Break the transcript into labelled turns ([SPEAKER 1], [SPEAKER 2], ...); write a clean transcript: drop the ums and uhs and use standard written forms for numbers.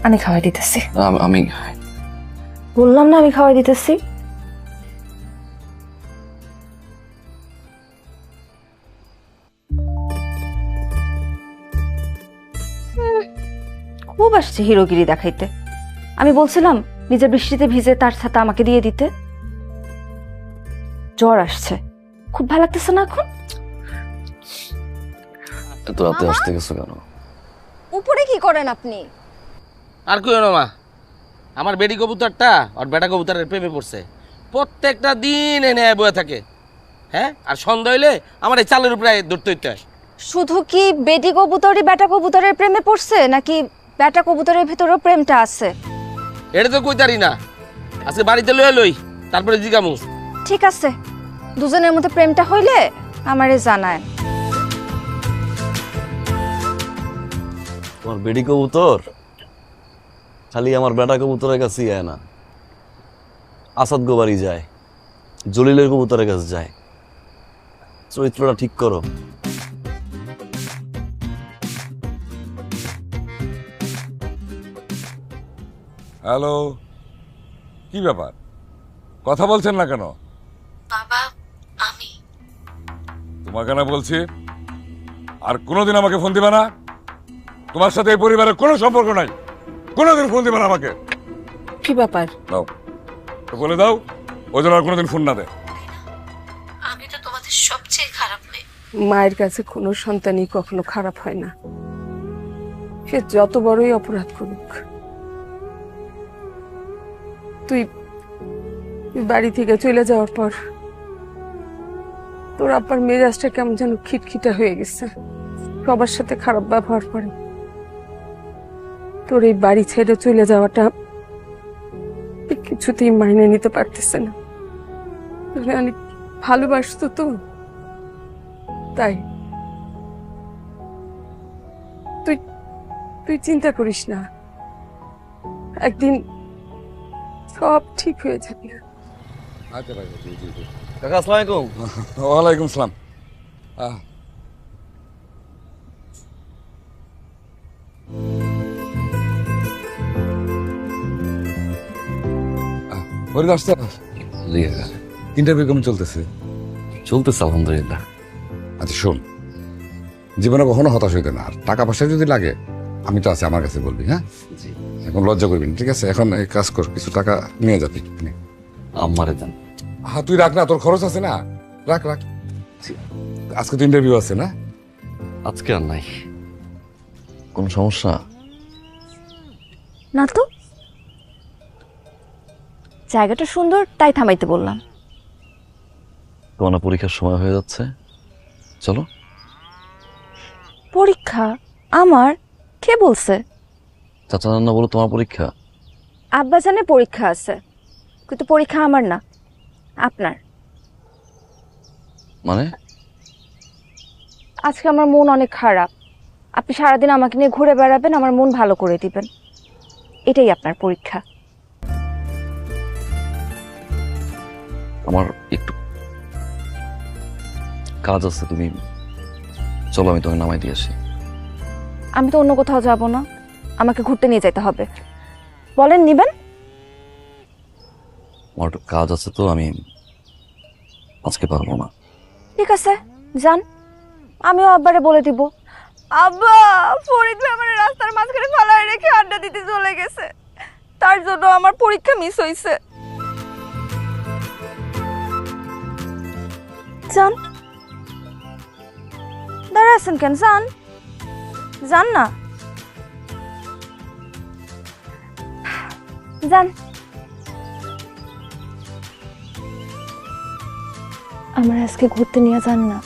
[SPEAKER 1] আমি খাওয়াই দিতেছি।
[SPEAKER 2] আমি
[SPEAKER 1] বললাম না আমি খাওয়াই দিতেছি। খুব আসছে হিরোগিরি দেখাইতে। আমি বলছিলাম নিজের বৃষ্টিতে ভিজে তার ছাতা আমাকে দিয়ে দিতে। জ্বর আসছে, খুব ভালো লাগতেছে না এখন।
[SPEAKER 2] এত রাতে আসতে গেছো কেন?
[SPEAKER 3] উপরে কি করেন আপনি?
[SPEAKER 4] আর কই না মা, আমার বেডি কবুতরটা আর বেটা কবুতরের প্রেমে পড়ছে। প্রত্যেকটা দিন এনে বয়ে থাকে। হ্যাঁ, আর সন্ধ্যা হইলে আমার এই চালের উপরে ধরতে হইতে হয়।
[SPEAKER 3] শুধু কি বেটি কবুতরই বেটা কবুতরের প্রেমে পড়ছে, নাকি বেটা কবুতরের ভিতরেও প্রেমটা আছে?
[SPEAKER 4] এটা তো কইতারি না, আজকে বাড়িতে লইয়া লই, তারপরে জিগামু।
[SPEAKER 3] ঠিক আছে, দুজনের মধ্যে প্রেমটা হইলে আমারে জানায়।
[SPEAKER 2] তোমার বেডি কবুতর খালি আমার বেটা কবুতরের কাছেই আয় না, আসাদ গোবারি যায়, জলিলের কবুতরের কাছে যায়। চরিত্রটা ঠিক করো।
[SPEAKER 5] হ্যালো, কি ব্যাপার, কথা বলছেন না কেন?
[SPEAKER 1] বাবা আমি
[SPEAKER 5] তোমাকে না বলছি আর কোনোদিন আমাকে ফোন দিবে না। তোমার সাথে এই পরিবারের কোনো সম্পর্ক নাই, কোনোদিন ফোন দিবে না আমাকে।
[SPEAKER 1] কি ব্যাপার?
[SPEAKER 5] দাও, তো বলে দাও ওই জন্য আর কোনোদিন ফোন না দে।
[SPEAKER 1] আমি তো তোমাদের সবচেয়ে খারাপ মেয়ে। মায়ের কাছে কোনো সন্তানই কখনো খারাপ হয় না, সে যত বড়ই অপরাধ করুক। তুই বাড়ি থেকে চলে যাওয়ার পর তোর আব্বার মেজাজটা কেমন যেন খিটখিটা হয়ে গেছে, সবার সাথে খারাপ ব্যবহার করে। তোর এই বাড়ি ছেড়ে চলে যাওয়াটা কিছুতেই মাইনে নিতে পারতেছে না। তোরে অনেক ভালোবাসতো তো, তাই তুই তুই চিন্তা করিস না, একদিন সব ঠিক হয়ে যাবে।
[SPEAKER 5] আচ্ছা ভাই, জি জি জি।
[SPEAKER 2] কাকা আসসালামু আলাইকুম।
[SPEAKER 5] ওয়ালাইকুম সালাম। ফরিদ আসছে? ইন্টারভিউ কেমন চলতেছে?
[SPEAKER 2] চলতেছে আলহামদুলিল্লাহ।
[SPEAKER 5] আচ্ছা শোন, জীবনে কখনো হতাশ হইতে না, আর টাকা পয়সা যদি লাগে আমি তো আছি, আমার কাছে বলবি। হ্যাঁ, এখন লজ্জা করবি না, ঠিক আছে? এখন এই কাজ কর, কিছু টাকা নিয়ে যাবি।
[SPEAKER 2] আমারে দেন।
[SPEAKER 5] হ্যাঁ, তুই রাখ না, তোর খরচ আছে না, রাখ রাখ। আজকে তো ইন্টারভিউ আছে না?
[SPEAKER 2] আজকে আর নাই। কোন সমস্যা?
[SPEAKER 3] না তো, জায়গাটা সুন্দর তাই থামাইতে বললাম।
[SPEAKER 2] তোমার পরীক্ষার সময় হয়ে যাচ্ছে, চলো।
[SPEAKER 3] পরীক্ষা আমার? কে বলছে?
[SPEAKER 2] চাচা নান্না বলো তোমার পরীক্ষা।
[SPEAKER 3] আব্বা জানে পরীক্ষা আছে, কিন্তু পরীক্ষা আমার না, আপনার।
[SPEAKER 2] মানে?
[SPEAKER 3] আজকে আমার মন অনেক খারাপ, আপনি সারাদিন আমাকে নিয়ে ঘুরে বেড়াবেন, আমার মন ভালো করে দিবেন, এটাই আপনার পরীক্ষা।
[SPEAKER 2] আমার একটু কাজ আছে, তুমি চলো, আমি তোমাকে নামাই দিয়ে আসি।
[SPEAKER 3] আমি তো অন্য কোথাও যাব না, আমাকে ঘুরতে নিয়ে যেতে হবে। বলেন নিবেন?
[SPEAKER 2] আমার একটু কাজ আছে তো, আমি আজকে পারবো না।
[SPEAKER 3] ঠিক আছে, যান, আমিও আব্বারে বলে দিব। আব্বা, ফরিদ ভাই আমার রাস্তার মাঝখানে ফালায় রেখে আড্ডা দিতে চলে গেছে, তার জন্য আমার পরীক্ষা মিস হইছে। যান, দাঁড়া আছেন কেন? যান, যান না, যান। আমার আজকে ঘুরতে নিয়ে যান না।